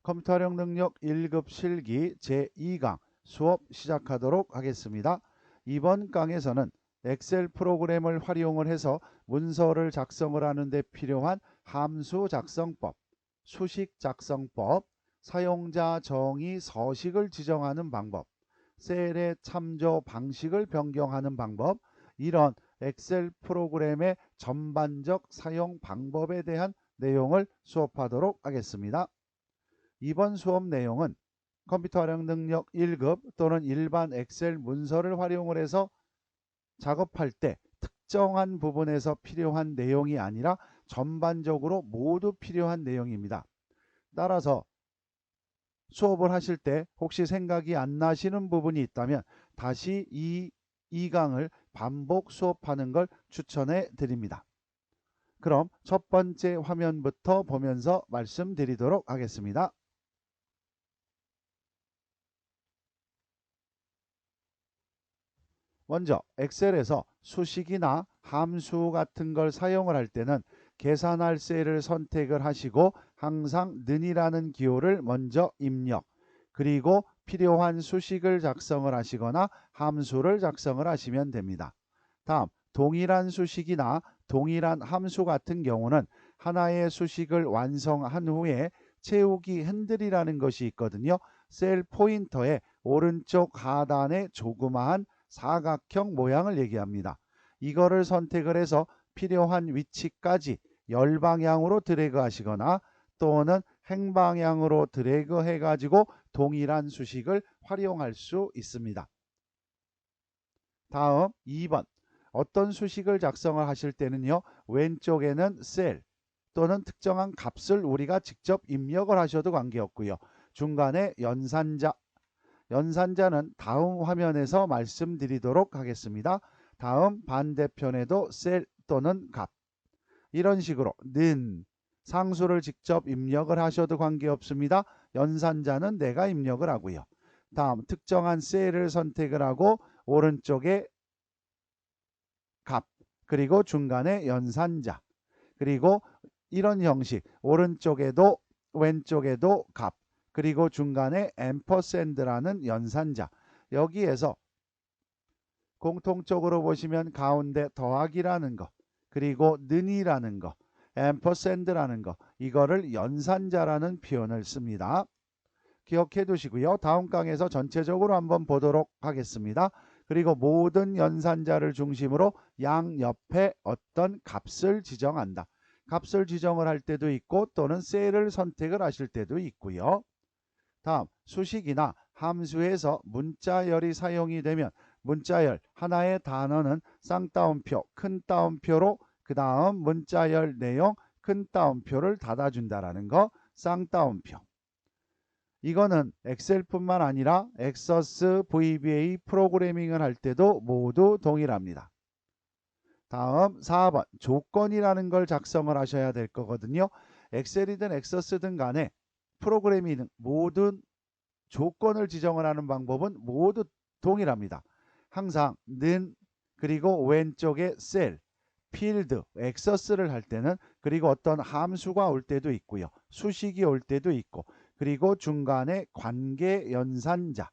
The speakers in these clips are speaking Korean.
컴퓨터 활용 능력 1급 실기 제2강 수업 시작하도록 하겠습니다. 이번 강에서는 엑셀 프로그램을 활용을 해서 문서를 작성을 하는 데 필요한 함수 작성법, 수식 작성법, 사용자 정의 서식을 지정하는 방법, 셀의 참조 방식을 변경하는 방법, 이런 엑셀 프로그램의 전반적 사용 방법에 대한 내용을 수업하도록 하겠습니다. 이번 수업 내용은 컴퓨터 활용 능력 1급 또는 일반 엑셀 문서를 활용을 해서 작업할 때 특정한 부분에서 필요한 내용이 아니라 전반적으로 모두 필요한 내용입니다. 따라서 수업을 하실 때 혹시 생각이 안 나시는 부분이 있다면 다시 이 강을 반복 수업하는 걸 추천해 드립니다. 그럼 첫 번째 화면부터 보면서 말씀드리도록 하겠습니다. 먼저 엑셀에서 수식이나 함수 같은 걸 사용을 할 때는 계산할 셀을 선택을 하시고 항상 는이라는 기호를 먼저 입력, 그리고 필요한 수식을 작성을 하시거나 함수를 작성을 하시면 됩니다. 다음 동일한 수식이나 동일한 함수 같은 경우는 하나의 수식을 완성한 후에 채우기 핸들이라는 것이 있거든요. 셀 포인터의 오른쪽 하단에 조그마한 사각형 모양을 얘기합니다. 이거를 선택을 해서 필요한 위치까지 열방향으로 드래그 하시거나 또는 행방향으로 드래그 해가지고 동일한 수식을 활용할 수 있습니다. 다음 2번 어떤 수식을 작성을 하실 때는요, 왼쪽에는 셀 또는 특정한 값을 우리가 직접 입력을 하셔도 관계없고요. 중간에 연산자는 다음 화면에서 말씀드리도록 하겠습니다. 다음 반대편에도 셀 또는 값, 이런 식으로 는 상수를 직접 입력을 하셔도 관계없습니다. 연산자는 내가 입력을 하고요. 다음 특정한 셀을 선택을 하고 오른쪽에 값, 그리고 중간에 연산자, 그리고 이런 형식 오른쪽에도 왼쪽에도 값, 그리고 중간에 앰퍼샌드라는 연산자, 여기에서 공통적으로 보시면 가운데 더하기라는 거, 그리고 는이라는 거, 앰퍼샌드라는 거, 이거를 연산자라는 표현을 씁니다. 기억해 두시고요. 다음 강에서 전체적으로 한번 보도록 하겠습니다. 그리고 모든 연산자를 중심으로 양옆에 어떤 값을 지정한다. 값을 지정을 할 때도 있고 또는 셀을 선택을 하실 때도 있고요. 다음 수식이나 함수에서 문자열이 사용이 되면 문자열 하나의 단어는 쌍따옴표, 큰 따옴표로 그 다음 문자열 내용 큰 따옴표를 닫아준다라는 거, 쌍따옴표. 이거는 엑셀뿐만 아니라 엑서스 VBA 프로그래밍을 할 때도 모두 동일합니다. 다음 4번 조건이라는 걸 작성을 하셔야 될 거거든요. 엑셀이든 엑서스든 간에 프로그래밍은 모든 조건을 지정을 하는 방법은 모두 동일합니다. 항상 는, 그리고 왼쪽에 셀, 필드, 엑서스를 할 때는, 그리고 어떤 함수가 올 때도 있고요. 수식이 올 때도 있고, 그리고 중간에 관계 연산자,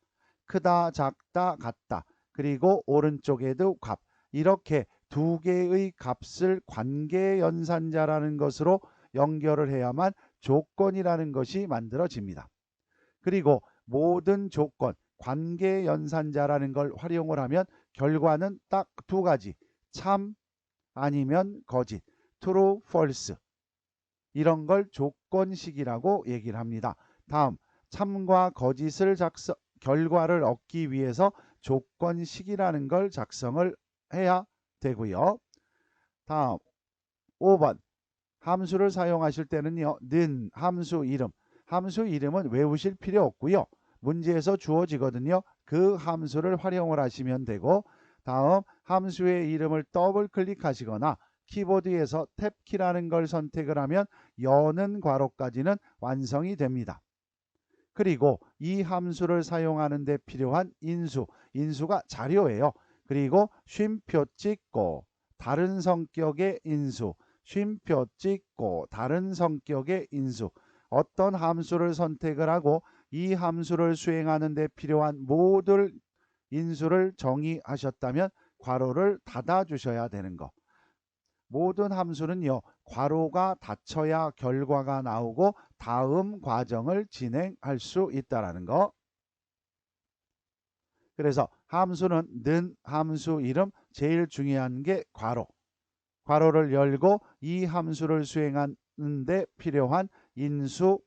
크다, 작다, 같다, 그리고 오른쪽에도 값, 이렇게 두 개의 값을 관계 연산자라는 것으로 연결을 해야만 조건이라는 것이 만들어집니다. 그리고 모든 조건, 관계 연산자라는 걸 활용을 하면 결과는 딱 두 가지, 참 아니면 거짓, true, false, 이런 걸 조건식이라고 얘기를 합니다. 다음 참과 거짓을 결과를 얻기 위해서 조건식이라는 걸 작성을 해야 되고요. 다음 5번 함수를 사용하실 때는요, 는 함수 이름, 함수 이름은 외우실 필요 없고요. 문제에서 주어지거든요. 그 함수를 활용을 하시면 되고, 다음 함수의 이름을 더블 클릭하시거나 키보드에서 탭키라는 걸 선택을 하면 여는 괄호까지는 완성이 됩니다. 그리고 이 함수를 사용하는 데 필요한 인수가 자료예요. 그리고 쉼표 찍고 다른 성격의 인수, 쉼표 찍고 다른 성격의 인수, 어떤 함수를 선택을 하고 이 함수를 수행하는 데 필요한 모든 인수를 정의하셨다면 괄호를 닫아 주셔야 되는 거. 모든 함수는요, 괄호가 닫혀야 결과가 나오고 다음 과정을 진행할 수 있다라는 거. 그래서 함수는 는 함수 이름 제일 중요한 게 괄호. 괄호를 열고 이 함수를 수행하는 데 필요한 인수,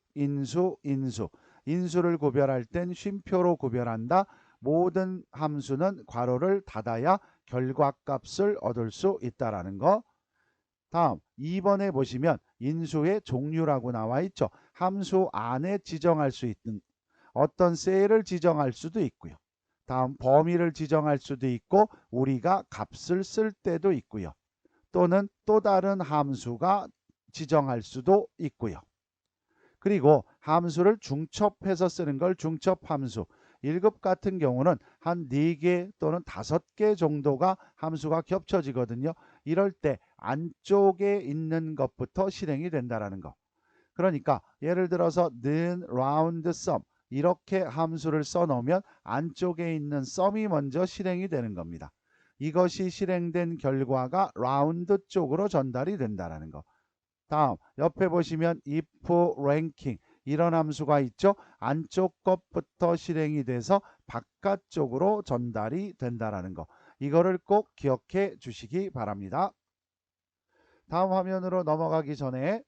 인수를 구별할 땐 쉼표로 구별한다. 모든 함수는 괄호를 닫아야 결과값을 얻을 수 있다라는 거. 다음 2번에 보시면 인수의 종류라고 나와 있죠. 함수 안에 지정할 수 있는 어떤 셀을 지정할 수도 있고요. 다음 범위를 지정할 수도 있고 우리가 값을 쓸 때도 있고요. 또는 또 다른 함수가 지정할 수도 있고요. 그리고 함수를 중첩해서 쓰는 걸 중첩함수. 1급 같은 경우는 한 4개 또는 5개 정도가 함수가 겹쳐지거든요. 이럴 때 안쪽에 있는 것부터 실행이 된다는 거. 그러니까 예를 들어서 는 round sum 이렇게 함수를 써놓으면 안쪽에 있는 sum이 먼저 실행이 되는 겁니다. 이것이 실행된 결과가 round 쪽으로 전달이 된다는 거. 다음 옆에 보시면 if ranking 이런 함수가 있죠. 안쪽 것부터 실행이 돼서 바깥쪽으로 전달이 된다는 거. 이거를 꼭 기억해 주시기 바랍니다. 다음 화면으로 넘어가기 전에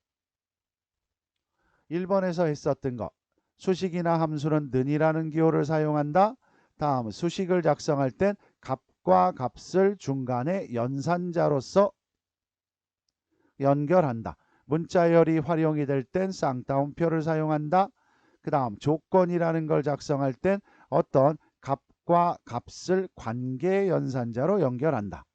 1번에서 했었던 거. 수식이나 함수는 는이라는 기호를 사용한다. 다음 수식을 작성할 땐 값과 값을 중간에 연산자로서 연결한다. 문자열이 활용이 될 땐 쌍따옴표를 사용한다. 그 다음 조건이라는 걸 작성할 땐 어떤 값과 값을 관계 연산자로 연결한다.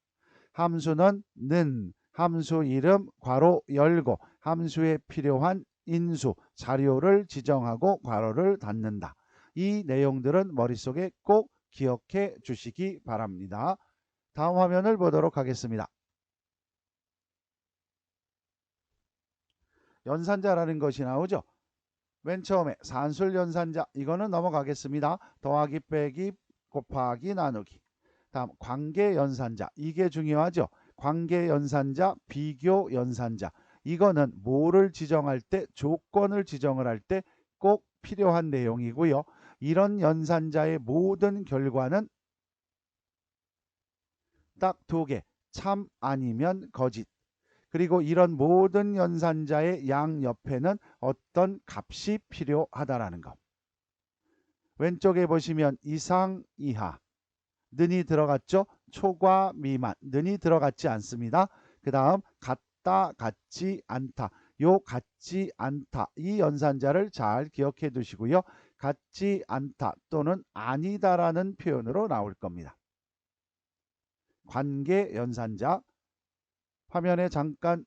함수는 는, 함수 이름 괄호 열고 함수에 필요한 인수, 자료를 지정하고 괄호를 닫는다. 이 내용들은 머릿속에 꼭 기억해 주시기 바랍니다. 다음 화면을 보도록 하겠습니다. 연산자라는 것이 나오죠. 맨 처음에 산술 연산자 이거는 넘어가겠습니다. 더하기 빼기 곱하기 나누기. 다음 관계 연산자 이게 중요하죠. 관계 연산자 비교 연산자 이거는 뭐를 지정할 때 조건을 지정을 할 때 꼭 필요한 내용이고요. 이런 연산자의 모든 결과는 딱 2개 참 아니면 거짓. 그리고 이런 모든 연산자의 양 옆에는 어떤 값이 필요하다라는 것. 왼쪽에 보시면 이상 이하 는이 들어갔죠. 초과 미만 는이 들어갔지 않습니다. 그 다음 같다 같지 않다 요 같지 않다 이 연산자를 잘 기억해 두시고요. 같지 않다 또는 아니다라는 표현으로 나올 겁니다. 관계 연산자 화면에 잠깐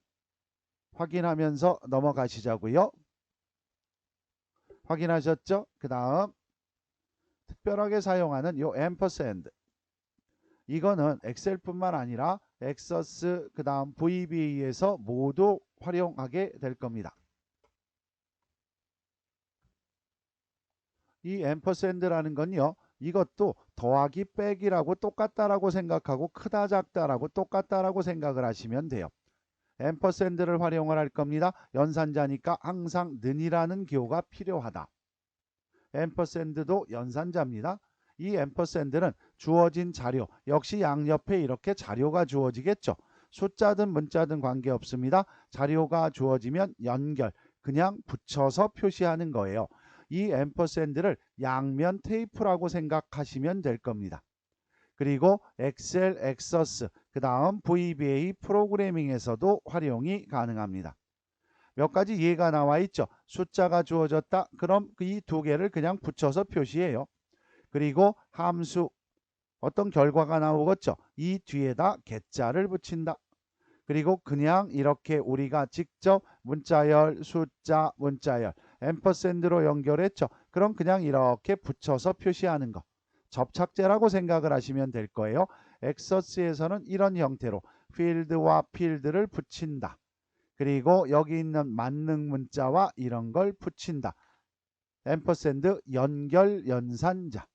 확인하면서 넘어가시자고요. 확인하셨죠? 그 다음 특별하게 사용하는 요 앰퍼샌드 이거는 엑셀뿐만 아니라 엑서스 그 다음 VBA에서 모두 활용하게 될 겁니다. 이 앰퍼샌드라는 건요. 이것도 더하기 빼기라고 똑같다라고 생각하고 크다 작다라고 똑같다라고 생각을 하시면 돼요. 앰퍼샌드를 활용을 할 겁니다. 연산자니까 항상 는이라는 기호가 필요하다. 앰퍼샌드도 연산자입니다. 이 앰퍼샌드는 주어진 자료 역시 양옆에 이렇게 자료가 주어지겠죠. 숫자든 문자든 관계없습니다. 자료가 주어지면 연결 그냥 붙여서 표시하는 거예요. 이 앰퍼샌드를 양면 테이프라고 생각하시면 될 겁니다. 그리고 엑셀, 엑서스, 그 다음 VBA 프로그래밍에서도 활용이 가능합니다. 몇 가지 예가 나와 있죠. 숫자가 주어졌다. 그럼 이 2개를 그냥 붙여서 표시해요. 그리고 함수 어떤 결과가 나오겠죠. 이 뒤에다 개자를 붙인다. 그리고 그냥 이렇게 우리가 직접 문자열, 숫자, 문자열, 앰퍼샌드로 연결했죠. 그럼 그냥 이렇게 붙여서 표시하는 거. 접착제라고 생각을 하시면 될 거예요. 엑서스에서는 이런 형태로 필드와 필드를 붙인다. 그리고 여기 있는 만능 문자와 이런 걸 붙인다. 앰퍼샌드 연결 연산자.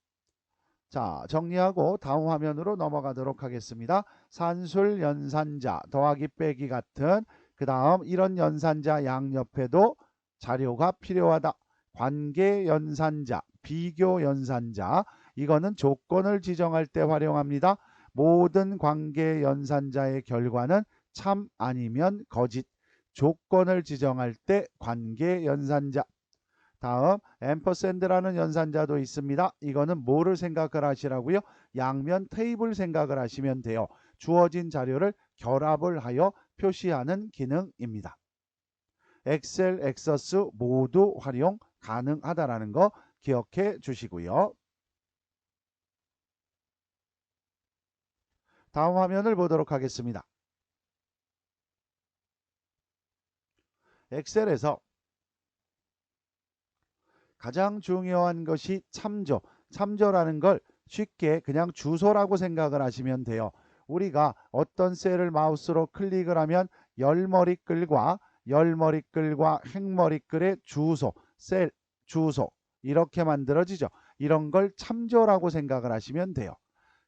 자, 정리하고 다음 화면으로 넘어가도록 하겠습니다. 산술 연산자 더하기 빼기 같은 그 다음 이런 연산자 양옆에도 자료가 필요하다. 관계 연산자, 비교 연산자, 이거는 조건을 지정할 때 활용합니다. 모든 관계 연산자의 결과는 참 아니면 거짓. 조건을 지정할 때 관계 연산자. 다음 앰퍼샌드라는 연산자도 있습니다. 이거는 뭐를 생각을 하시라고요? 양면 테이블 생각을 하시면 돼요. 주어진 자료를 결합을 하여 표시하는 기능입니다. 엑셀, 엑서스 모두 활용 가능하다라는 거 기억해 주시고요. 다음 화면을 보도록 하겠습니다. 엑셀에서 가장 중요한 것이 참조. 참조라는 걸 쉽게 그냥 주소라고 생각을 하시면 돼요. 우리가 어떤 셀을 마우스로 클릭을 하면 열머리글과 행머리글의 주소, 셀 주소 이렇게 만들어지죠. 이런 걸 참조라고 생각을 하시면 돼요.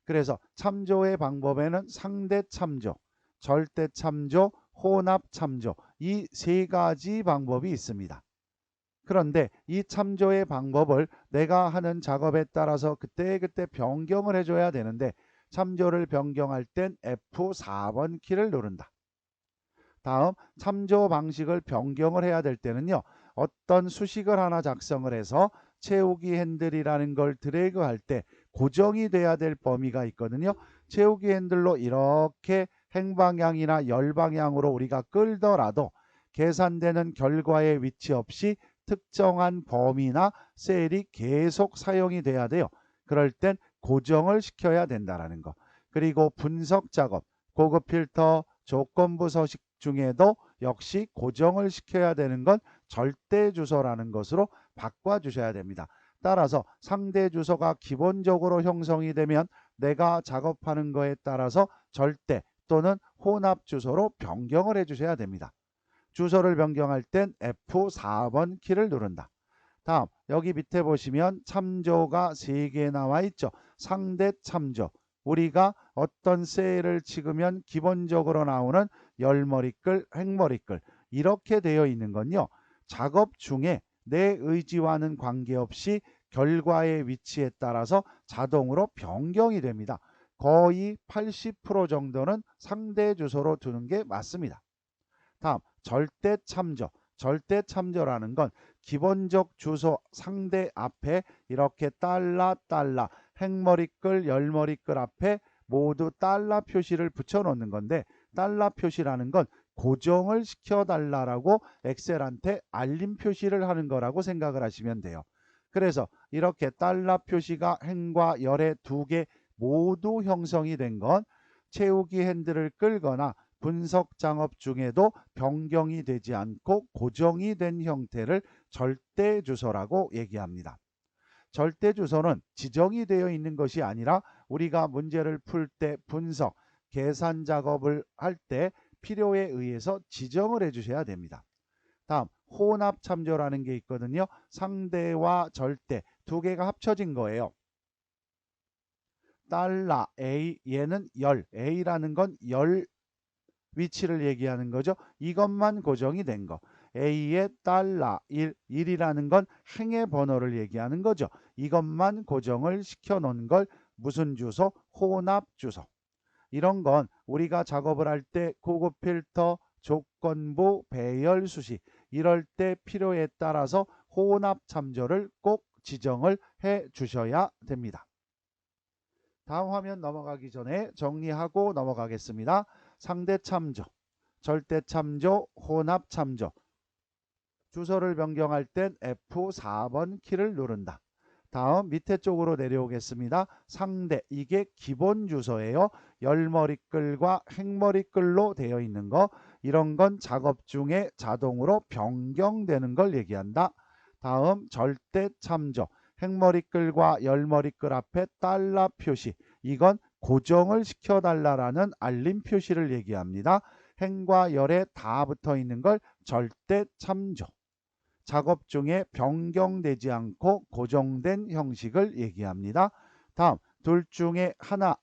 그래서 참조의 방법에는 상대 참조, 절대 참조, 혼합 참조 이 세 가지 방법이 있습니다. 그런데 이 참조의 방법을 내가 하는 작업에 따라서 그때그때 변경을 해줘야 되는데 참조를 변경할 땐 F4번 키를 누른다. 다음 참조 방식을 변경을 해야 될 때는요. 어떤 수식을 하나 작성을 해서 채우기 핸들이라는 걸 드래그할 때 고정이 돼야 될 범위가 있거든요. 채우기 핸들로 이렇게 행방향이나 열방향으로 우리가 끌더라도 계산되는 결과의 위치 없이 특정한 범위나 셀이 계속 사용이 돼야 돼요. 그럴 땐 고정을 시켜야 된다는 거. 그리고 분석 작업, 고급 필터, 조건부 서식 중에도 역시 고정을 시켜야 되는 건 절대 주소라는 것으로 바꿔주셔야 됩니다. 따라서 상대 주소가 기본적으로 형성이 되면 내가 작업하는 거에 따라서 절대 또는 혼합 주소로 변경을 해주셔야 됩니다. 주소를 변경할 땐 F4번 키를 누른다. 다음 여기 밑에 보시면 참조가 3개 나와 있죠. 상대 참조. 우리가 어떤 셀을 찍으면 기본적으로 나오는 열머리글, 행머리글 이렇게 되어 있는 건요. 작업 중에 내 의지와는 관계없이 결과의 위치에 따라서 자동으로 변경이 됩니다. 거의 80% 정도는 상대 주소로 두는 게 맞습니다. 다음 절대 참조. 절대 참조라는 건 기본적 주소 상대 앞에 이렇게 달러 행머리글 열머리글 앞에 모두 달러 표시를 붙여 놓는 건데 달러 표시라는 건 고정을 시켜 달라라고 엑셀한테 알림 표시를 하는 거라고 생각을 하시면 돼요. 그래서 이렇게 달러 표시가 행과 열의 2개 모두 형성이 된 건 채우기 핸들을 끌거나 분석 작업 중에도 변경이 되지 않고 고정이 된 형태를 절대 주소라고 얘기합니다. 절대 주소는 지정이 되어 있는 것이 아니라 우리가 문제를 풀 때 분석, 계산 작업을 할 때 필요에 의해서 지정을 해 주셔야 됩니다. 다음 혼합 참조라는 게 있거든요. 상대와 절대 2개가 합쳐진 거예요. 달러 A 얘는 열, A라는 건 열 위치를 얘기하는 거죠. 이것만 고정이 된 거. A의 달러 1이라는 건 행의 번호를 얘기하는 거죠. 이것만 고정을 시켜 놓은 걸 무슨 주소? 혼합 주소. 이런 건 우리가 작업을 할 때 고급 필터, 조건부, 배열 수식 이럴 때 필요에 따라서 혼합 참조를 꼭 지정을 해 주셔야 됩니다. 다음 화면 넘어가기 전에 정리하고 넘어가겠습니다. 상대 참조, 절대 참조, 혼합 참조. 주소를 변경할 땐 F4번 키를 누른다. 다음 밑에 쪽으로 내려오겠습니다. 상대, 이게 기본 주소예요. 열머리글과 행머리글로 되어 있는 거. 이런 건 작업 중에 자동으로 변경되는 걸 얘기한다. 다음 절대 참조. 행머리글과 열머리글 앞에 달러 표시. 이건 고정을 시켜달라는 알림 표시를 얘기합니다. 행과 열에 다 붙어 있는 걸 절대 참조. 작업 중에 변경되지 않고 고정된 형식을 얘기합니다. 다음 둘 중에 하나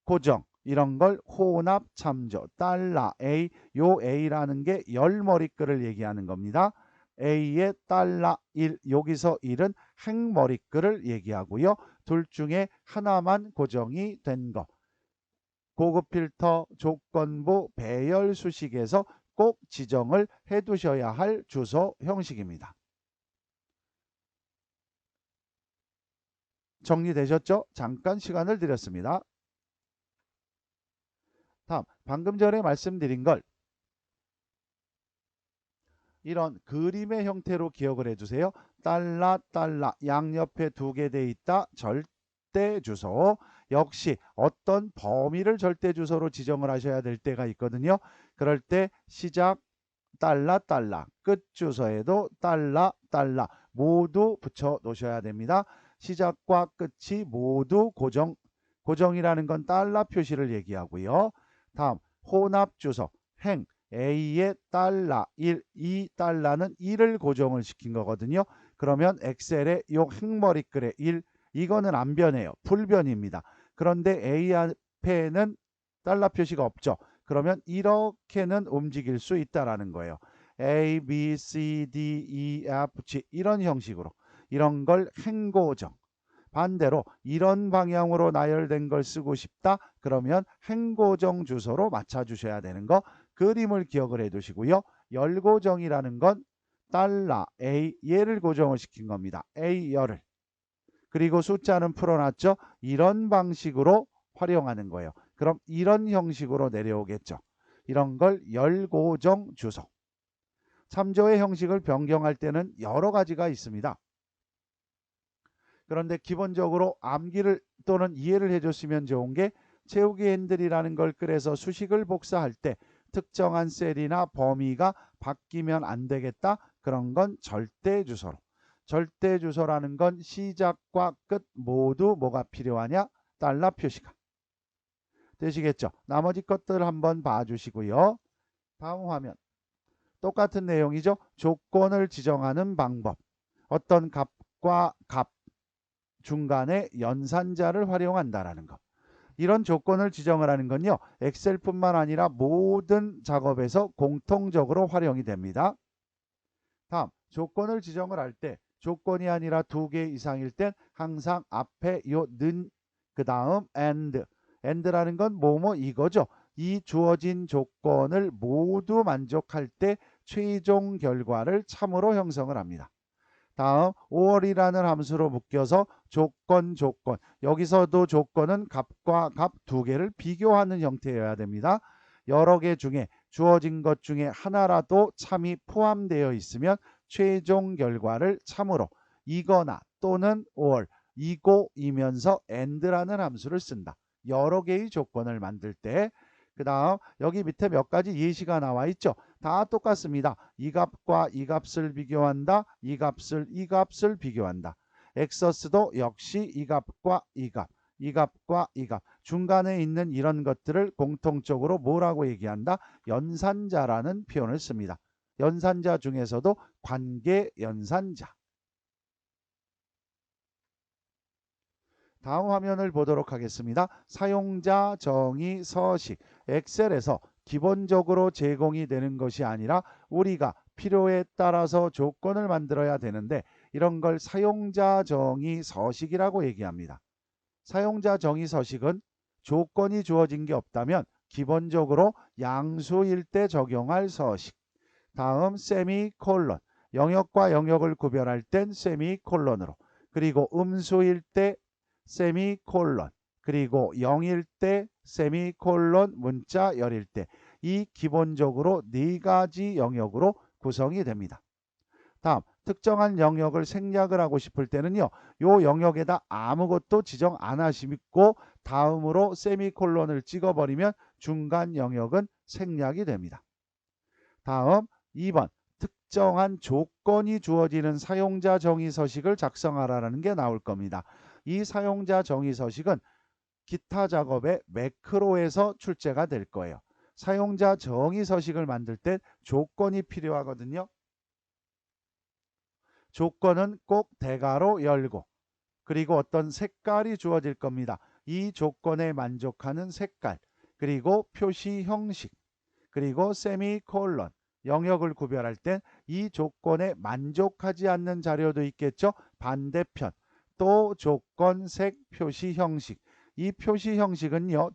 고정 이런 걸 혼합 참조 달러 A 요 A라는 게 열머리글을 얘기하는 겁니다. A의 달러 1 여기서 1은 행머리글을 얘기하고요. 둘 중에 하나만 고정이 된 거. 고급 필터 조건부 배열 수식에서 꼭 지정을 해 두셔야 할 주소 형식입니다. 정리되셨죠? 잠깐 시간을 드렸습니다. 다음 방금 전에 말씀드린 걸 이런 그림의 형태로 기억을 해주세요. 달러 양옆에 두 개 돼 있다. 절대 주소. 역시 어떤 범위를 절대 주소로 지정을 하셔야 될 때가 있거든요. 그럴 때 시작 달러 끝 주소에도 달러 모두 붙여 놓으셔야 됩니다. 시작과 끝이 모두 고정이라는 건 달러 표시를 얘기하고요. 다음 혼합 주소 행 A의 달러 1, 이 달러는 1을 고정을 시킨 거거든요. 그러면 엑셀의 요 행머리글의 1 이거는 안 변해요. 불변입니다. 그런데 A 앞에는 달러 표시가 없죠. 그러면 이렇게는 움직일 수 있다라는 거예요. A, B, C, D, E, F, G 이런 형식으로 이런 걸 행고정. 반대로 이런 방향으로 나열된 걸 쓰고 싶다. 그러면 행고정 주소로 맞춰주셔야 되는 거 그림을 기억을 해두시고요. 열고정이라는 건 달러 A 얘를 고정을 시킨 겁니다. A 열을. 그리고 숫자는 풀어놨죠. 이런 방식으로 활용하는 거예요. 그럼 이런 형식으로 내려오겠죠. 이런 걸 열고정 주소. 참조의 형식을 변경할 때는 여러 가지가 있습니다. 그런데 기본적으로 암기를 또는 이해를 해줬으면 좋은 게 채우기 핸들이라는 걸 끌어서 수식을 복사할 때 특정한 셀이나 범위가 바뀌면 안 되겠다. 그런 건 절대 주소로. 절대 주소라는 건 시작과 끝 모두 뭐가 필요하냐? 달러 표시가. 되시겠죠? 나머지 것들 한번 봐주시고요. 다음 화면. 똑같은 내용이죠. 조건을 지정하는 방법. 어떤 값과 값 중간에 연산자를 활용한다라는 것. 이런 조건을 지정을 하는 건요. 엑셀뿐만 아니라 모든 작업에서 공통적으로 활용이 됩니다. 다음 조건을 지정을 할 때 조건이 아니라 두 개 이상일 땐 항상 앞에 요 는 그 다음 and라는 건 뭐뭐 이거죠. 이 주어진 조건을 모두 만족할 때 최종 결과를 참으로 형성을 합니다. 다음 5월이라는 함수로 묶여서 조건 여기서도 조건은 값과 값 두 개를 비교하는 형태여야 됩니다. 여러 개 중에 주어진 것 중에 하나라도 참이 포함되어 있으면 최종 결과를 참으로 이거나 또는 or 이고이면서 and라는 함수를 쓴다. 여러 개의 조건을 만들 때 그 다음 여기 밑에 몇 가지 예시가 나와 있죠. 다 똑같습니다. 이 값과 이 값을 비교한다. 이 값을 비교한다. 엑서스도 역시 이 값과 이 값과 이 값. 중간에 있는 이런 것들을 공통적으로 뭐라고 얘기한다? 연산자라는 표현을 씁니다. 연산자 중에서도 관계 연산자. 다음 화면을 보도록 하겠습니다. 사용자 정의 서식. 엑셀에서 기본적으로 제공이 되는 것이 아니라 우리가 필요에 따라서 조건을 만들어야 되는데 이런 걸 사용자 정의 서식이라고 얘기합니다. 사용자 정의 서식은 조건이 주어진 게 없다면 기본적으로 양수일 때 적용할 서식. 다음 세미콜론. 영역과 영역을 구별할 땐 세미콜론으로. 그리고 음수일 때 세미콜론 그리고 0일 때 세미콜론 문자 열일 때 이 기본적으로 네 가지 영역으로 구성이 됩니다. 다음 특정한 영역을 생략을 하고 싶을 때는요. 요 영역에다 아무것도 지정 안 하시고 다음으로 세미콜론을 찍어버리면 중간 영역은 생략이 됩니다. 다음 2번 특정한 조건이 주어지는 사용자 정의 서식을 작성하라는 게 나올 겁니다. 이 사용자 정의 서식은 기타 작업의 매크로에서 출제가 될 거예요. 사용자 정의 서식을 만들 때 조건이 필요하거든요. 조건은 꼭 대괄호 열고 그리고 어떤 색깔이 주어질 겁니다. 이 조건에 만족하는 색깔 그리고 표시 형식 그리고 세미콜론 영역을 구별할 땐 이 조건에 만족하지 않는 자료도 있겠죠. 반대편 또 조건, 색, 표시 형식 이 표시 형식은요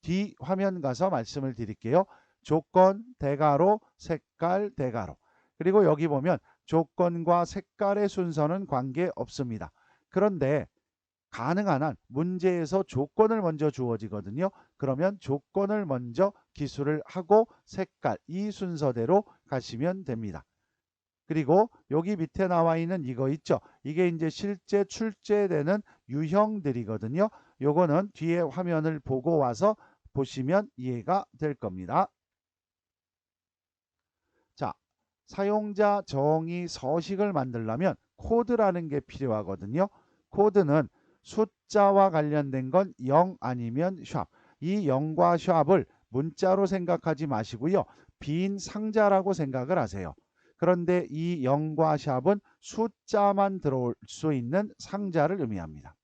뒤 화면 가서 말씀을 드릴게요. 조건, 대괄호, 색깔, 대괄호 그리고 여기 보면 조건과 색깔의 순서는 관계없습니다. 그런데 가능한 한 문제에서 조건을 먼저 주어지거든요. 그러면 조건을 먼저 기술을 하고 색깔 이 순서대로 가시면 됩니다. 그리고 여기 밑에 나와 있는 이거 있죠. 이게 이제 실제 출제되는 유형들이거든요. 요거는 뒤에 화면을 보고 와서 보시면 이해가 될 겁니다. 자, 사용자 정의 서식을 만들려면 코드라는 게 필요하거든요. 코드는 숫자와 관련된 건 0 아니면 샵. 이 0과 샵을 문자로 생각하지 마시고요. 빈 상자라고 생각을 하세요. 그런데 이 0과 샵은 숫자만 들어올 수 있는 상자를 의미합니다.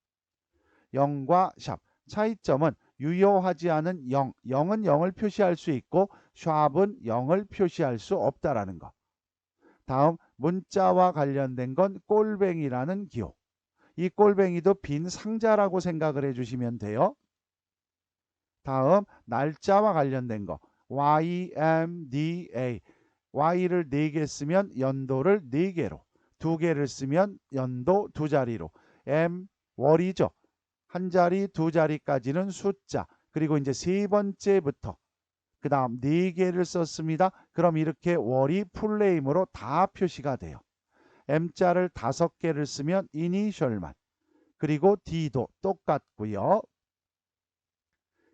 0과 샵. 차이점은 유효하지 않은 0. 0은 0을 표시할 수 있고 샵은 0을 표시할 수 없다라는 거. 다음 문자와 관련된 건 꼴뱅이라는 기호. 이 꼴뱅이도 빈 상자라고 생각을 해주시면 돼요. 다음 날짜와 관련된 거 YMDA Y를 4개 쓰면 연도를 4개로 2개를 쓰면 연도 2자리로 M 월이죠. 한 자리 2자리까지는 숫자 그리고 이제 세 번째부터 그 다음 4개를 썼습니다. 그럼 이렇게 월이 풀네임으로 다 표시가 돼요. M자를 5개를 쓰면 이니셜만 그리고 D도 똑같고요.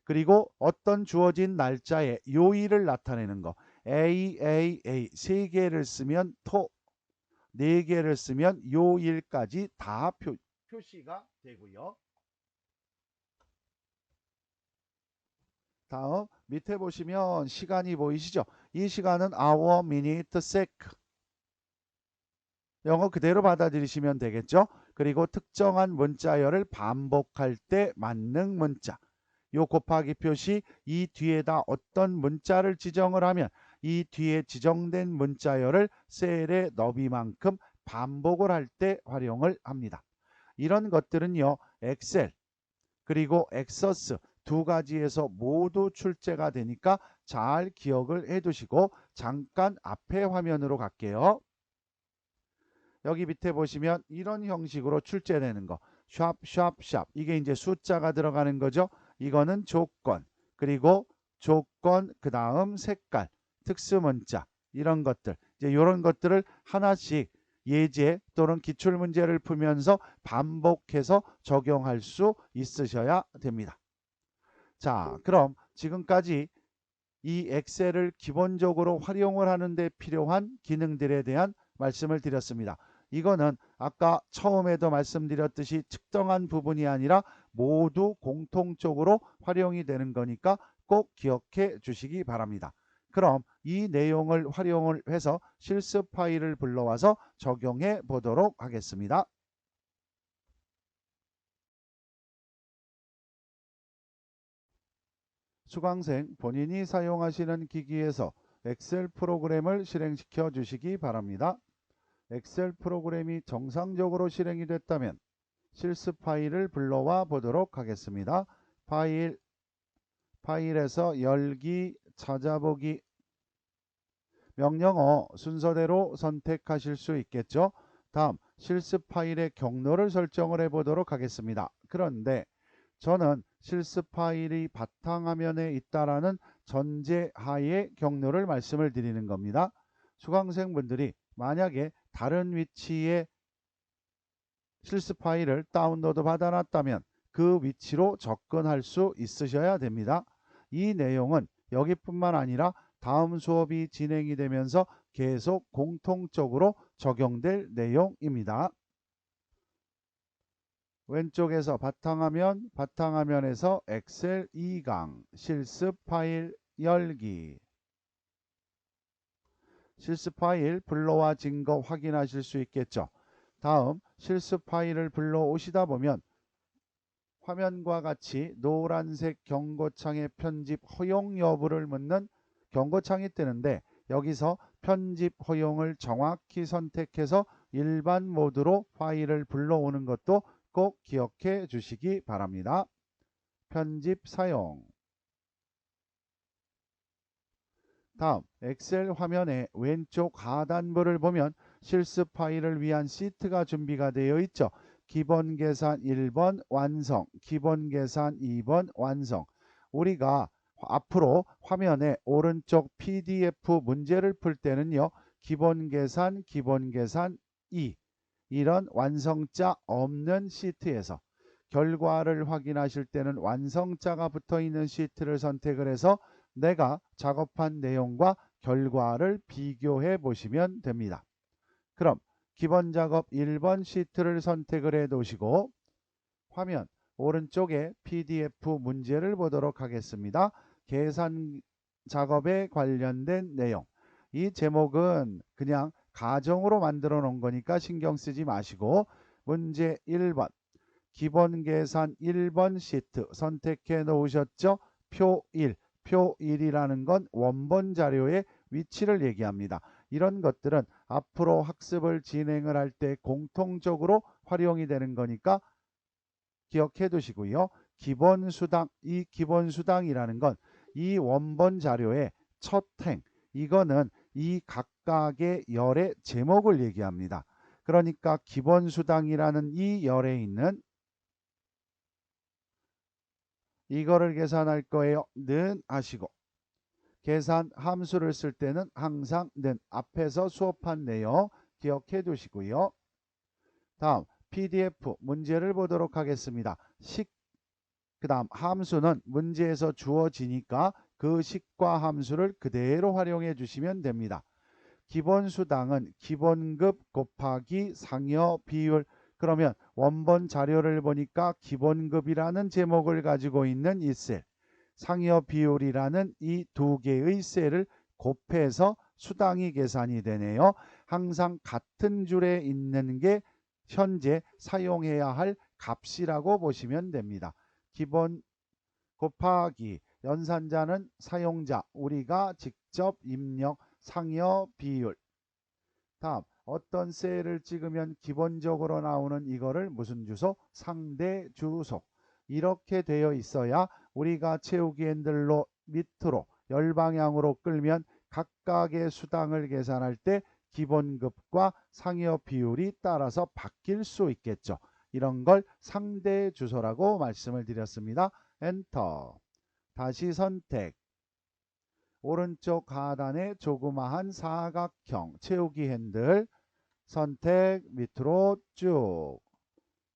그리고 어떤 주어진 날짜에 요일을 나타내는 거 AAA 3개를 쓰면 토 4개를 쓰면 요일까지 다 표시가 되고요. 다음 밑에 보시면 시간이 보이시죠? 이 시간은 hour, minute, sec 영어 그대로 받아들이시면 되겠죠? 그리고 특정한 문자열을 반복할 때 만능 문자 요 곱하기 표시 이 뒤에다 어떤 문자를 지정을 하면 이 뒤에 지정된 문자열을 셀의 너비만큼 반복을 할 때 활용을 합니다. 이런 것들은요 엑셀 그리고 엑서스 두 가지에서 모두 출제가 되니까 잘 기억을 해 두시고 잠깐 앞에 화면으로 갈게요. 여기 밑에 보시면 이런 형식으로 출제되는 거 샵, 샵, 샵 이게 이제 숫자가 들어가는 거죠. 이거는 조건 그리고 조건 그 다음 색깔 특수문자 이런 것들 이제 이런 것들을 하나씩 예제 또는 기출문제를 풀면서 반복해서 적용할 수 있으셔야 됩니다. 자, 그럼 지금까지 이 엑셀을 기본적으로 활용을 하는데 필요한 기능들에 대한 말씀을 드렸습니다. 이거는 아까 처음에도 말씀드렸듯이 특정한 부분이 아니라 모두 공통적으로 활용이 되는 거니까 꼭 기억해 주시기 바랍니다. 그럼 이 내용을 활용을 해서 실습 파일을 불러와서 적용해 보도록 하겠습니다. 수강생 본인이 사용하시는 기기에서 엑셀 프로그램을 실행시켜 주시기 바랍니다. 엑셀 프로그램이 정상적으로 실행이 됐다면 실습 파일을 불러와 보도록 하겠습니다. 파일에서 열기, 찾아보기, 명령어 순서대로 선택하실 수 있겠죠. 다음 실습 파일의 경로를 설정을 해 보도록 하겠습니다. 그런데 저는 실습 파일이 바탕화면에 있다라는 전제하에 경로를 말씀을 드리는 겁니다. 수강생분들이 만약에 다른 위치에 실습 파일을 다운로드 받아놨다면 그 위치로 접근할 수 있으셔야 됩니다. 이 내용은 여기뿐만 아니라 다음 수업이 진행이 되면서 계속 공통적으로 적용될 내용입니다. 왼쪽에서 바탕화면에서 엑셀 2강 실습 파일 열기. 실습 파일 불러와 증거 확인하실 수 있겠죠. 다음 실습 파일을 불러오시다 보면 화면과 같이 노란색 경고창의 편집 허용 여부를 묻는 경고창이 뜨는데 여기서 편집 허용을 정확히 선택해서 일반 모드로 파일을 불러오는 것도 꼭 기억해 주시기 바랍니다. 편집 사용. 다음 엑셀 화면의 왼쪽 하단부를 보면 실습 파일을 위한 시트가 준비가 되어 있죠. 기본 계산 1번 완성, 기본 계산 2번 완성. 우리가 앞으로 화면의 오른쪽 PDF 문제를 풀 때는요. 기본 계산 2 이런 완성자 없는 시트에서 결과를 확인하실 때는 완성자가 붙어 있는 시트를 선택을 해서 내가 작업한 내용과 결과를 비교해 보시면 됩니다. 그럼 기본 작업 1번 시트를 선택을 해 놓으시고 화면 오른쪽에 PDF 문제를 보도록 하겠습니다. 계산 작업에 관련된 내용. 이 제목은 그냥 가정으로 만들어 놓은 거니까 신경 쓰지 마시고 문제 1번 기본 계산 1번 시트 선택해 놓으셨죠? 표 1. 표 1이라는 건 원본 자료의 위치를 얘기합니다. 이런 것들은 앞으로 학습을 진행을 할 때 공통적으로 활용이 되는 거니까 기억해 두시고요. 기본 수당, 이 기본 수당이라는 건 이 원본 자료의 첫 행, 이거는 이 각각의 열의 제목을 얘기합니다. 그러니까 기본 수당이라는 이 열에 있는 이거를 계산할 거예요. 는 하시고 계산 함수를 쓸 때는 항상 는 앞에서 수업한 내용 기억해 두시고요. 다음 PDF 문제를 보도록 하겠습니다. 그 다음 함수는 문제에서 주어지니까 그 식과 함수를 그대로 활용해 주시면 됩니다. 기본 수당은 기본급 곱하기 상여 비율. 그러면 원본 자료를 보니까 기본급이라는 제목을 가지고 있는 이 셀, 상여 비율이라는 이 두 개의 셀을 곱해서 수당이 계산이 되네요. 항상 같은 줄에 있는 게 현재 사용해야 할 값이라고 보시면 됩니다. 기본 곱하기 연산자는 사용자, 우리가 직접 입력 상여 비율. 다음 어떤 셀을 찍으면 기본적으로 나오는 이거를 무슨 주소? 상대 주소. 이렇게 되어 있어야 우리가 채우기 핸들로 밑으로 열방향으로 끌면 각각의 수당을 계산할 때 기본급과 상여 비율이 따라서 바뀔 수 있겠죠. 이런 걸 상대 주소라고 말씀을 드렸습니다. 엔터. 다시 선택. 오른쪽 하단에 조그마한 사각형 채우기 핸들 선택 밑으로 쭉.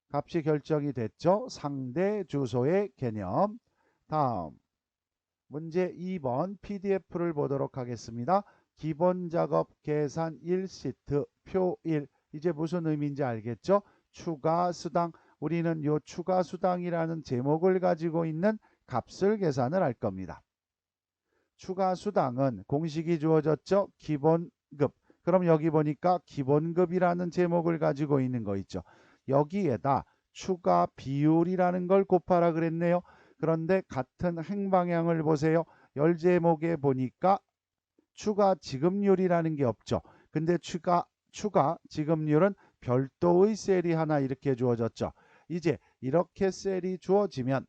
값이 결정이 됐죠. 상대 주소의 개념. 다음 문제 2번 PDF를 보도록 하겠습니다. 기본 작업 계산 1시트 표 1. 이제 무슨 의미인지 알겠죠? 추가 수당. 우리는 요 추가 수당이라는 제목을 가지고 있는 값을 계산을 할 겁니다. 추가 수당은 공식이 주어졌죠. 기본급. 그럼 여기 보니까 기본급이라는 제목을 가지고 있는 거 있죠. 여기에다 추가 비율이라는 걸 곱하라 그랬네요. 그런데 같은 행방향을 보세요. 열 제목에 보니까 추가 지급률이라는 게 없죠. 근데 추가 지급률은 별도의 셀이 하나 이렇게 주어졌죠. 이제 이렇게 셀이 주어지면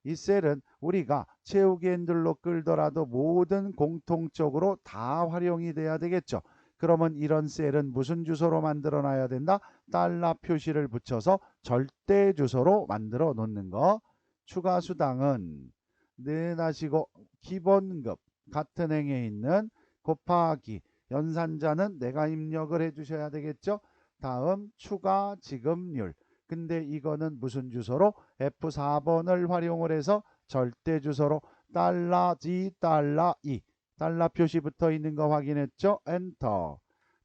이 셀은 우리가 채우기 핸들로 끌더라도 모든 공통적으로 다 활용이 돼야 되겠죠. 그러면 이런 셀은 무슨 주소로 만들어 놔야 된다? 달러 표시를 붙여서 절대 주소로 만들어 놓는 거. 추가 수당은 는 하시고 기본급 같은 행에 있는 곱하기 연산자는 내가 입력을 해 주셔야 되겠죠. 다음 추가 지급률. 근데 이거는 무슨 주소로? F4번을 활용을 해서 절대 주소로 달러 G 달러 E 달러 표시 붙어 있는 거 확인했죠? 엔터.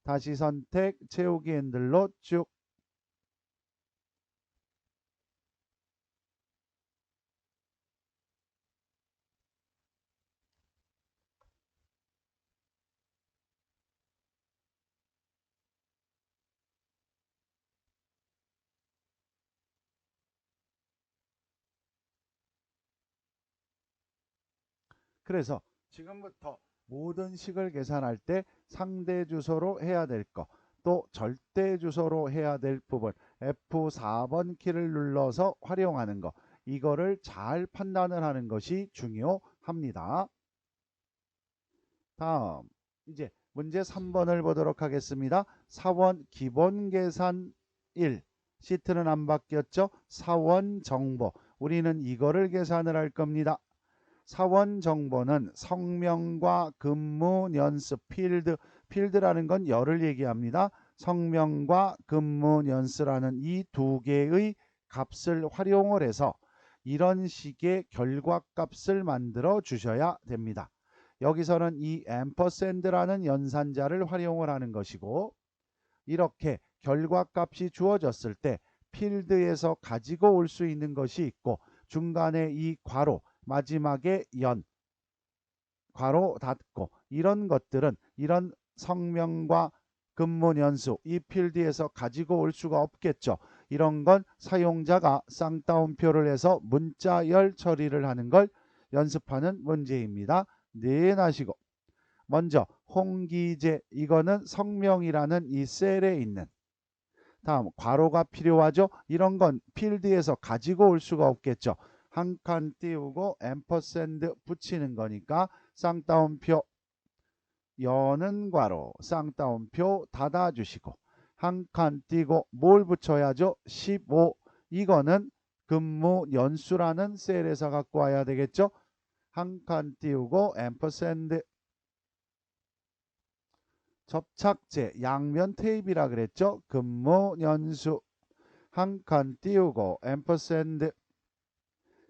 다시 선택 채우기 핸들로 쭉. 그래서 지금부터 모든 식을 계산할 때 상대 주소로 해야 될 거, 또 절대 주소로 해야 될 부분, F4번 키를 눌러서 활용하는 거, 이거를 잘 판단을 하는 것이 중요합니다. 다음 이제 문제 3번을 보도록 하겠습니다. 사원 기본 계산 1. 시트는 안 바뀌었죠? 사원 정보. 우리는 이거를 계산을 할 겁니다. 사원 정보는 성명과 근무 연수 필드라는 건 열을 얘기합니다. 성명과 근무 연수라는 이 두 개의 값을 활용을 해서 이런 식의 결과값을 만들어 주셔야 됩니다. 여기서는 이 앰퍼샌드라는 연산자를 활용을 하는 것이고, 이렇게 결과값이 주어졌을 때 필드에서 가지고 올 수 있는 것이 있고, 중간에 이 괄호, 마지막에 연, 괄호 닫고, 이런 것들은 이런 성명과 근무 연수 이 필드에서 가지고 올 수가 없겠죠. 이런 건 사용자가 쌍따옴표를 해서 문자열 처리를 하는 걸 연습하는 문제입니다. 내나시고, 먼저 홍기재, 이거는 성명이라는 이 셀에 있는, 다음 괄호가 필요하죠. 이런 건 필드에서 가지고 올 수가 없겠죠. 한 칸 띄우고 앰퍼샌드 붙이는 거니까 쌍따옴표 여는 괄호 쌍따옴표 닫아주시고, 한 칸 띄고 뭘 붙여야죠? 15. 이거는 근무 연수라는 셀에서 갖고 와야 되겠죠. 한 칸 띄우고 앰퍼샌드, 접착제 양면 테이프라 그랬죠. 근무 연수 한 칸 띄우고 앰퍼샌드,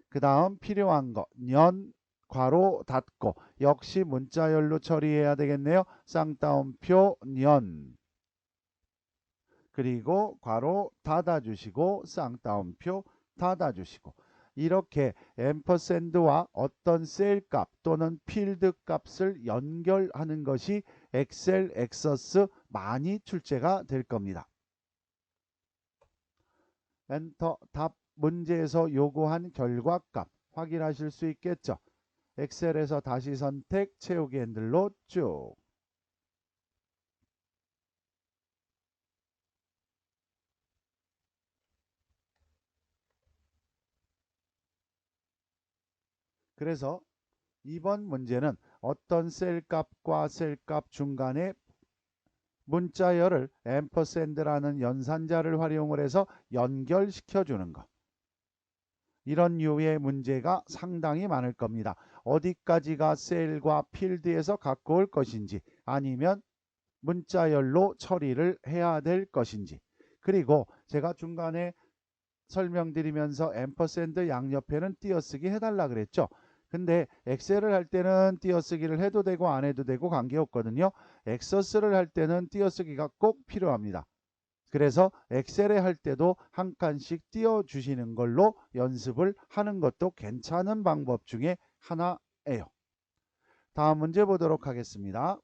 그 다음 필요한 거 연 괄호 닫고, 역시 문자열로 처리해야 되겠네요. 쌍따옴표 연, 그리고 괄호 닫아주시고 쌍따옴표 닫아주시고, 이렇게 앰퍼샌드와 어떤 셀값 또는 필드 값을 연결하는 것이 엑셀 액서스 많이 출제가 될 겁니다. 엔터. 답 문제에서 요구한 결과값 확인하실 수 있겠죠. 엑셀에서 다시 선택, 채우기 핸들로 쭉. 그래서 이번 문제는 어떤 셀값과 셀값 중간에 문자열을 앰퍼샌드라는 연산자를 활용을 해서 연결시켜 주는 것, 이런 류의 문제가 상당히 많을 겁니다. 어디까지가 셀과 필드에서 갖고 올 것인지, 아니면 문자열로 처리를 해야 될 것인지, 그리고 제가 중간에 설명드리면서 앰퍼샌드 양옆에는 띄어쓰기 해달라 그랬죠. 근데 엑셀을 할 때는 띄어쓰기를 해도 되고 안 해도 되고 관계없거든요. 엑서스를 할 때는 띄어쓰기가 꼭 필요합니다. 그래서 엑셀에 할 때도 한 칸씩 띄워주시는 걸로 연습을 하는 것도 괜찮은 방법 중에 하나예요. 다음 문제 보도록 하겠습니다.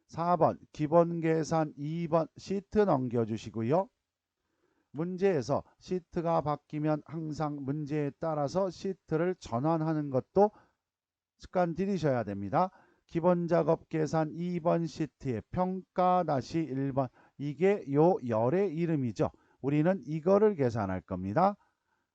4번 기본 계산 2번 시트 넘겨주시고요. 문제에서 시트가 바뀌면 항상 문제에 따라서 시트를 전환하는 것도 습관 들이셔야 됩니다. 기본 작업 계산 2번 시트에 평가 다시 1번, 이게 요 열의 이름이죠. 우리는 이거를 계산할 겁니다.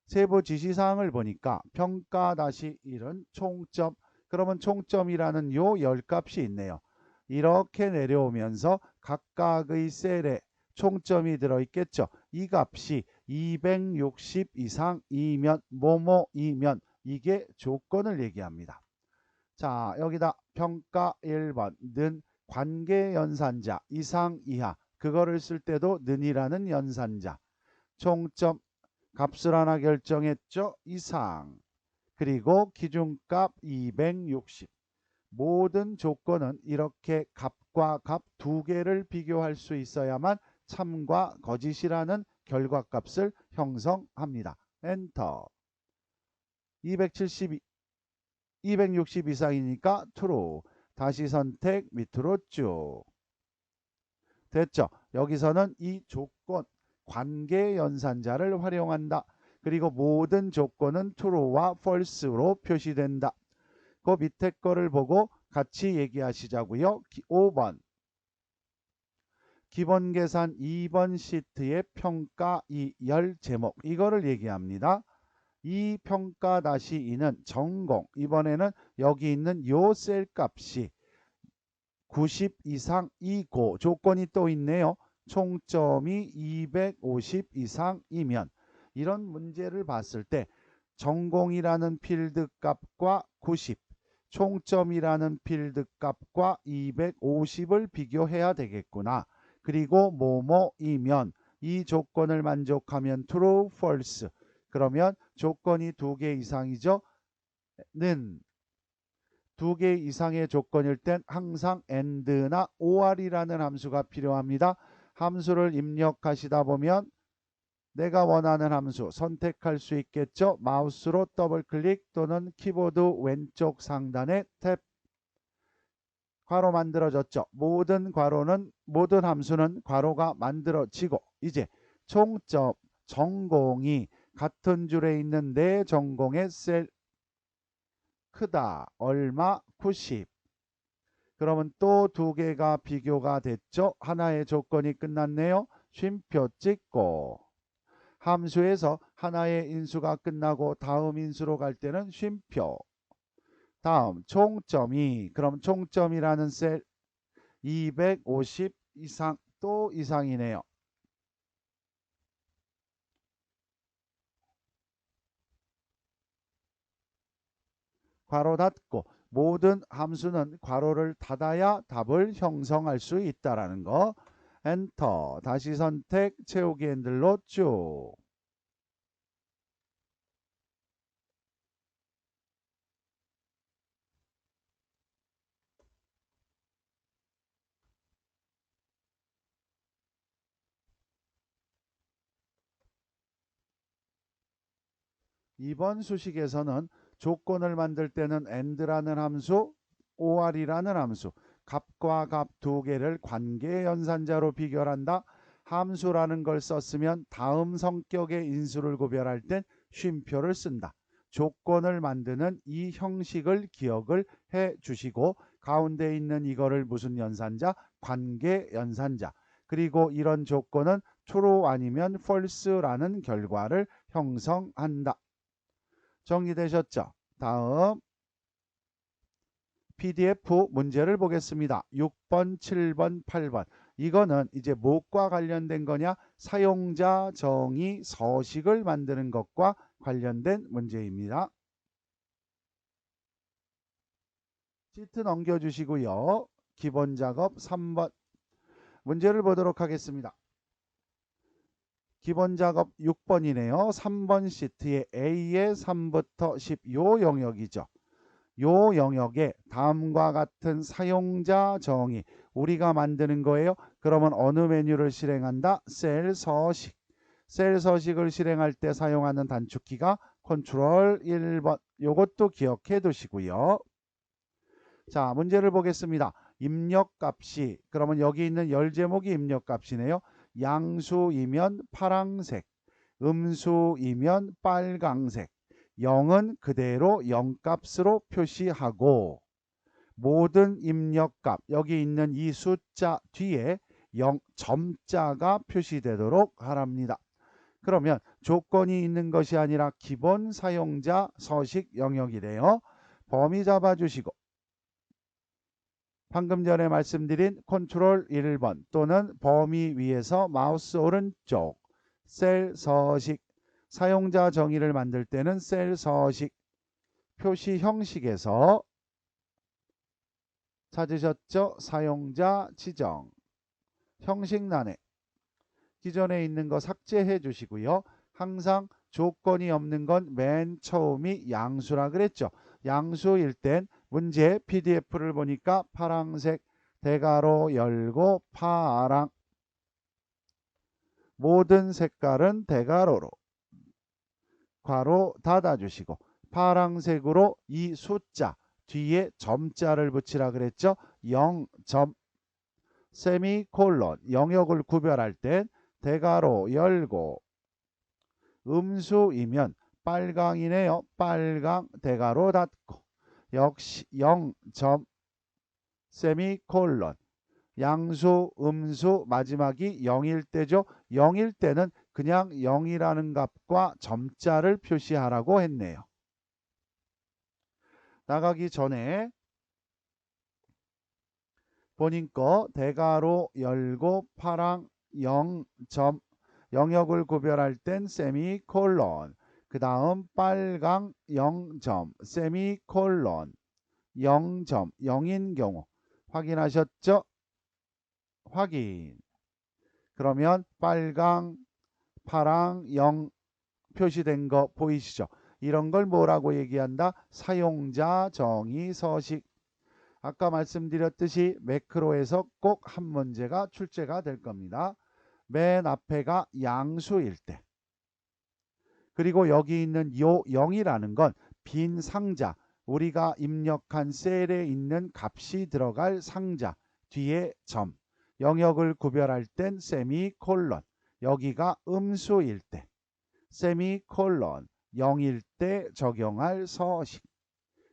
세부 지시사항을 보니까 평가 다시 1은 총점, 그러면 총점이라는 요 열값이 있네요. 이렇게 내려오면서 각각의 셀에 총점이 들어있겠죠. 이 값이 260 이상이면 뭐뭐이면, 이게 조건을 얘기합니다. 자, 여기다 평가 1번 는 관계연산자 이상 이하, 그거를 쓸 때도 는이라는 연산자, 총점 값을 하나 결정했죠. 이상, 그리고 기준값 260. 모든 조건은 이렇게 값과 값 두 개를 비교할 수 있어야만 참과 거짓이라는 결과값을 형성합니다. 엔터. 260 이상이니까 true. 다시 선택, 밑으로 쭉. 됐죠? 여기서는 이 조건 관계 연산자를 활용한다. 그리고 모든 조건은 true와 false로 표시된다. 그 밑에 거를 보고 같이 얘기하시자고요. 5번. 기본 계산 2번 시트의 평가 2열 제목. 이거를 얘기합니다. 이 평가 다시 2는 전공. 이번에는 여기 있는 요 셀 값이 90 이상이고 조건이 또 있네요. 총점이 250 이상이면 이런 문제를 봤을 때 전공이라는 필드 값과 90, 총점이라는 필드 값과 250을 비교해야 되겠구나. 그리고 뭐뭐이면 이 조건을 만족하면 true, false. 그러면 조건이 2개 이상이죠. 는 2개 이상의 조건일 땐 항상 and나 or이라는 함수가 필요합니다. 함수를 입력하시다 보면 내가 원하는 함수 선택할 수 있겠죠. 마우스로 더블 클릭 또는 키보드 왼쪽 상단에 탭. 괄호 만들어졌죠. 모든 함수는 괄호가 만들어지고 이제 총점 전공이 같은 줄에 있는 내 전공의 셀 크다. 얼마? 90. 그러면 또 2개가 비교가 됐죠. 하나의 조건이 끝났네요. 쉼표 찍고 함수에서 하나의 인수가 끝나고 다음 인수로 갈 때는 쉼표. 다음 총점이 그럼 총점이라는 셀 250 이상 또 이상이네요. 괄호 닫고 모든 함수는 괄호를 닫아야 답을 형성할 수 있다라는 거. 엔터. 다시 선택. 채우기 핸들로 쭉. 이번 수식에서는 조건을 만들 때는 and라는 함수, or이라는 함수, 값과 값 2개를 관계 연산자로 비교한다. 함수라는 걸 썼으면 다음 성격의 인수를 구별할 땐 쉼표를 쓴다. 조건을 만드는 이 형식을 기억을 해 주시고 가운데 있는 이거를 무슨 연산자? 관계 연산자. 그리고 이런 조건은 true 아니면 false라는 결과를 형성한다. 정리되셨죠? 다음 PDF 문제를 보겠습니다. 6번, 7번, 8번. 이거는 이제 무엇과 관련된 거냐? 사용자 정의 서식을 만드는 것과 관련된 문제입니다. 시트 넘겨주시고요. 기본 작업 3번 문제를 보도록 하겠습니다. 기본 작업 6번이네요. 3번 시트에 A의 3부터 10 요 영역이죠. 요 영역에 다음과 같은 사용자 정의 우리가 만드는 거예요. 그러면 어느 메뉴를 실행한다? 셀 서식. 셀 서식을 실행할 때 사용하는 단축키가 컨트롤 1번. 요것도 기억해 두시고요. 자, 문제를 보겠습니다. 입력값이 그러면 여기 있는 열 제목이 입력값이네요. 양수이면 파랑색, 음수이면 빨강색, 0은 그대로 0값으로 표시하고 모든 입력값 여기 있는 이 숫자 뒤에 0 점자가 표시되도록 하랍니다. 그러면 조건이 있는 것이 아니라 기본 사용자 서식 영역이래요. 범위 잡아주시고 방금 전에 말씀드린 컨트롤 1번 또는 범위 위에서 마우스 오른쪽 셀 서식 사용자 정의를 만들 때는 셀 서식 표시 형식에서 찾으셨죠? 사용자 지정 형식란에 기존에 있는 거 삭제해 주시고요. 항상 조건이 없는 건 맨 처음이 양수라 그랬죠. 양수일 땐 문제 PDF를 보니까 파랑색 대괄호 열고 파랑 모든 색깔은 대괄호로 괄호 닫아주시고 파랑색으로 이 숫자 뒤에 점자를 붙이라 그랬죠. 0점 세미콜론 영역을 구별할 땐 대괄호 열고 음수이면 빨강이네요. 빨강 대괄호 닫고 역시 0점 세미콜론 양수 음수 마지막이 0일 때죠. 0일 때는 그냥 0이라는 값과 점자를 표시하라고 했네요. 나가기 전에 본인 거 대괄호 열고 파랑 0점 영역을 구별할 땐 세미콜론 그 다음 빨강 0점 세미콜론 0점 0인 경우 확인하셨죠? 확인. 그러면 빨강 파랑 0 표시된 거 보이시죠? 이런 걸 뭐라고 얘기한다? 사용자 정의 서식. 아까 말씀드렸듯이 매크로에서 꼭 한 문제가 출제가 될 겁니다. 맨 앞에가 양수일 때 그리고 여기 있는 요 0이라는 건 빈 상자 우리가 입력한 셀에 있는 값이 들어갈 상자 뒤에 점 영역을 구별할 땐 세미콜론 여기가 음수일 때 세미콜론 0일 때 적용할 서식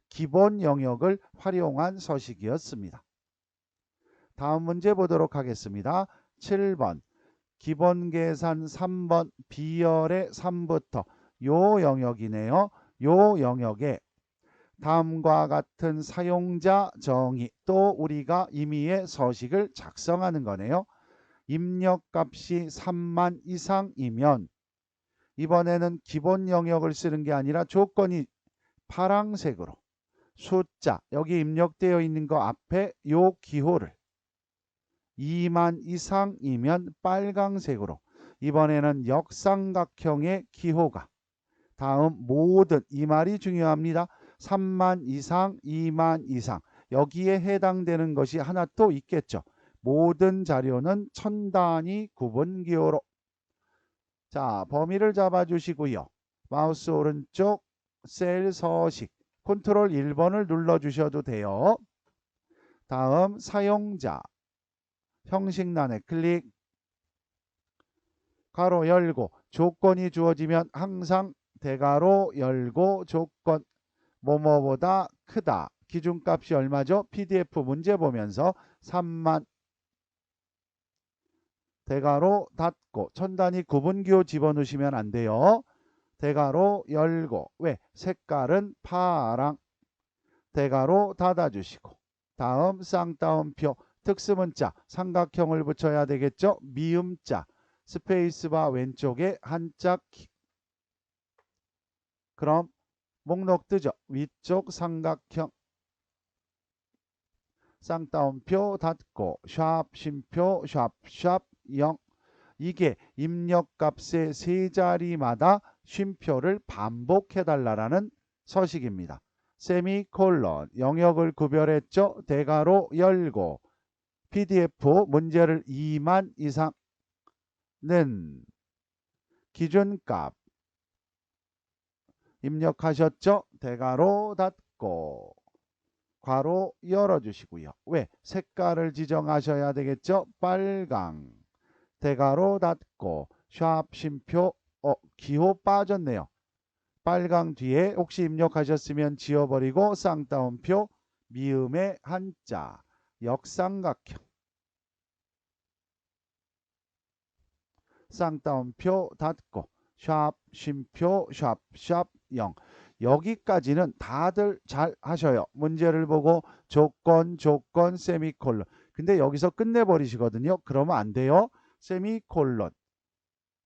기본 영역을 활용한 서식이었습니다. 다음 문제 보도록 하겠습니다. 7번 기본 계산 3번 비열의 3부터 요 영역이네요. 요 영역에 다음과 같은 사용자 정의 또 우리가 임의의 서식을 작성하는 거네요. 입력값이 3만 이상이면 이번에는 기본 영역을 쓰는 게 아니라 조건이 파란색으로 숫자 여기 입력되어 있는 거 앞에 요 기호를 2만 이상이면 빨강색으로 이번에는 역삼각형의 기호가 다음 모든 이 말이 중요합니다. 3만 이상 2만 이상 여기에 해당되는 것이 하나 또 있겠죠. 모든 자료는 첨단위 구분기호로 자 범위를 잡아주시고요. 마우스 오른쪽 셀 서식 컨트롤 1번을 눌러주셔도 돼요. 다음 사용자 형식란에 클릭 가로 열고 조건이 주어지면 항상 대가로 열고 조건 뭐뭐보다 크다. 기준값이 얼마죠? PDF 문제 보면서 3만 대가로 닫고 천단위 구분기호 집어넣으시면 안 돼요. 대가로 열고 왜? 색깔은 파랑 대가로 닫아주시고 다음 쌍따옴표 특수문자 삼각형을 붙여야 되겠죠. 미음자 스페이스바 왼쪽에 한자 키 그럼 목록 뜨죠. 위쪽 삼각형 쌍따옴표 닫고 샵 쉼표 샵샵 0 이게 입력값의 세 자리마다 쉼표를 반복해 달라는 서식입니다. 세미콜론 영역을 구별했죠. 대괄호 열고 PDF 문제를 2만 이상는 기준값 입력하셨죠. 대괄호 닫고 괄호 열어주시고요. 왜? 색깔을 지정하셔야 되겠죠. 빨강 대괄호 닫고 샵 쉼표 기호 빠졌네요. 빨강 뒤에 혹시 입력하셨으면 지워버리고 쌍따옴표 미음의 한자 역삼각형 쌍따옴표 닫고 샵 쉼표 샵샵 0 여기까지는 다들 잘 하셔요. 문제를 보고 조건 세미콜론 근데 여기서 끝내버리시거든요. 그러면 안 돼요. 세미콜론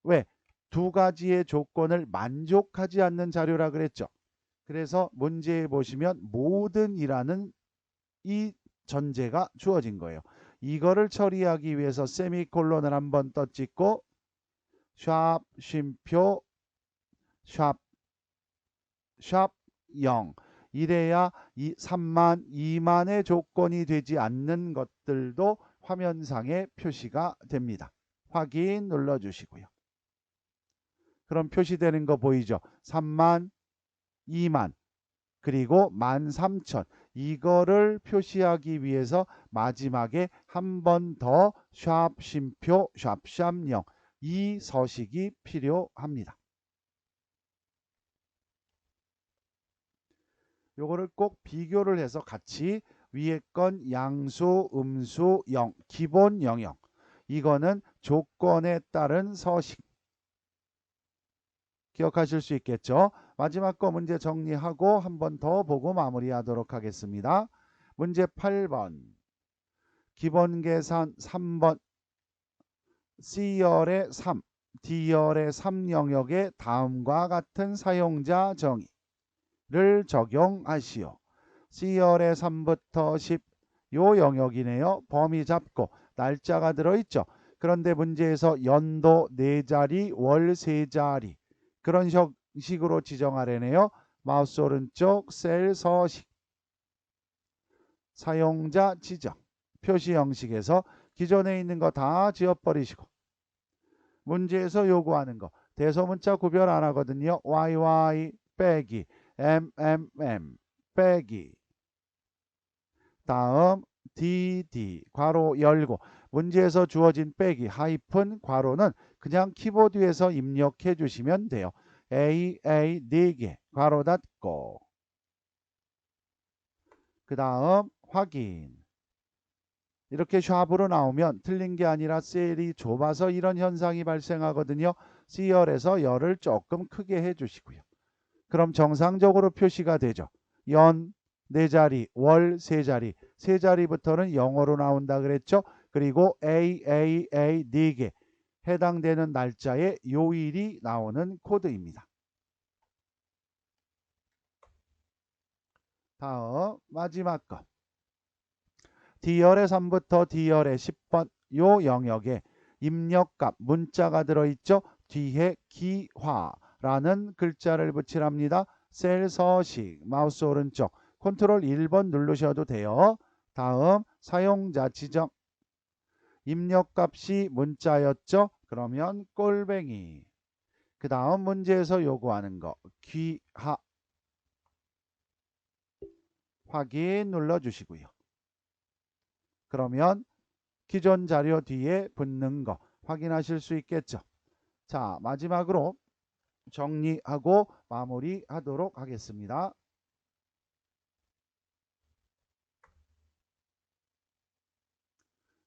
왜? 두 가지의 조건을 만족하지 않는 자료라 그랬죠. 그래서 문제에 보시면 모든이라는 이 전제가 주어진 거예요. 이거를 처리하기 위해서 세미콜론을 한번 떠찍고 샵 쉼표 샵 0 이래야 이 3만 2만의 조건이 되지 않는 것들도 화면상에 표시가 됩니다. 확인 눌러주시고요. 그럼 표시되는 거 보이죠? 3만 2만 그리고 13,000 이거를 표시하기 위해서 마지막에 한 번 더 샵 쉼표 샵샵 0 이 서식이 필요합니다. 요거를 꼭 비교를 해서 같이 위에 건 양수, 음수, 영, 기본 영역. 이거는 조건에 따른 서식. 기억하실 수 있겠죠? 마지막 거 문제 정리하고 한 번 더 보고 마무리하도록 하겠습니다. 문제 8번. 기본 계산 3번. C열의 3, D열의 3 영역에 다음과 같은 사용자 정의를 적용하시오. C열의 3부터 10, 요 영역이네요. 범위 잡고 날짜가 들어있죠. 그런데 문제에서 연도 4자리, 월 3자리 그런 식으로 지정하려네요. 마우스 오른쪽 셀 서식 사용자 지정 표시 형식에서 기존에 있는 거 다 지워버리시고 문제에서 요구하는 거 대소문자 구별 안 하거든요. YY 빼기 MMM 빼기 다음 DD 괄호 열고 문제에서 주어진 빼기 하이픈 괄호는 그냥 키보드에서 입력해 주시면 돼요. AA 4개 괄호 닫고 그 다음 확인 이렇게 샵으로 나오면 틀린 게 아니라 셀이 좁아서 이런 현상이 발생하거든요. C열에서 열을 조금 크게 해주시고요. 그럼 정상적으로 표시가 되죠. 연 4자리, 월 3자리, 3자리부터는 영어로 나온다 그랬죠. 그리고 AAA 4개 해당되는 날짜에 요일이 나오는 코드입니다. 다음 마지막 거. D열의 3부터 D열의 10번 요 영역에 입력값 문자가 들어있죠. 뒤에 기화라는 글자를 붙이랍니다. 셀 서식 마우스 오른쪽 컨트롤 1번 누르셔도 돼요. 다음 사용자 지정 입력값이 문자였죠. 그러면 꼴뱅이 그 다음 문제에서 요구하는 거 귀하 확인 눌러주시고요. 그러면 기존 자료 뒤에 붙는 거 확인하실 수 있겠죠. 자, 마지막으로 정리하고 마무리하도록 하겠습니다.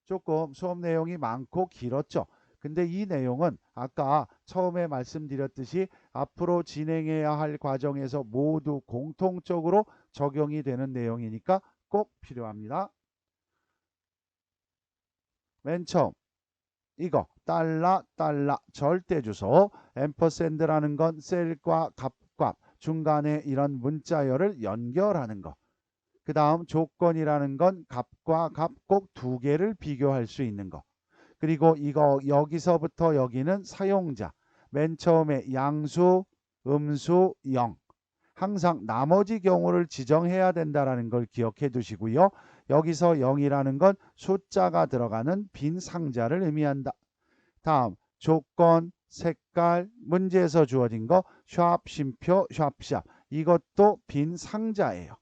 조금 수업 내용이 많고 길었죠. 근데 이 내용은 아까 처음에 말씀드렸듯이 앞으로 진행해야 할 과정에서 모두 공통적으로 적용이 되는 내용이니까 꼭 필요합니다. 맨 처음 이거 달러 절대주소 앰퍼샌드라는 건 셀과 값과 중간에 이런 문자열을 연결하는 거. 그 다음 조건이라는 건 값과 값 꼭 2개를 비교할 수 있는 거. 그리고 이거 여기서부터 여기는 사용자. 맨 처음에 양수, 음수, 영. 항상 나머지 경우를 지정해야 된다는 걸 기억해 두시고요. 여기서 0이라는 건 숫자가 들어가는 빈 상자를 의미한다. 다음 조건, 색깔, 문제에서 주어진 거 샵, 쉼표, 샵샵 이것도 빈 상자예요.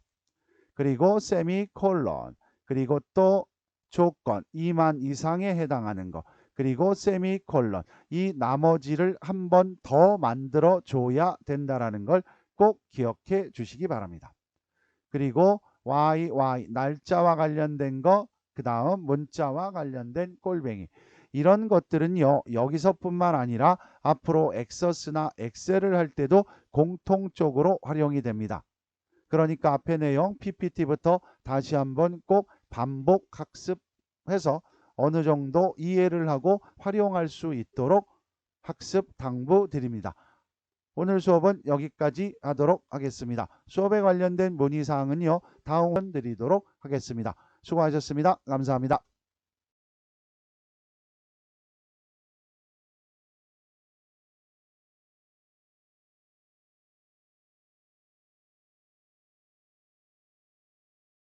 그리고 세미콜론 그리고 또 조건 2만 이상에 해당하는 거 그리고 세미콜론 이 나머지를 한 번 더 만들어 줘야 된다는 걸 꼭 기억해 주시기 바랍니다. 그리고 YY 날짜와 관련된 거 그 다음 문자와 관련된 꼴뱅이 이런 것들은요 여기서뿐만 아니라 앞으로 엑서스나 엑셀을 할 때도 공통적으로 활용이 됩니다. 그러니까 앞에 내용 PPT부터 다시 한번 꼭 반복 학습해서 어느 정도 이해를 하고 활용할 수 있도록 학습 당부드립니다. 오늘 수업은 여기까지 하도록 하겠습니다. 수업에 관련된 문의사항은요 다음 드리도록 하겠습니다. 수고하셨습니다. 감사합니다.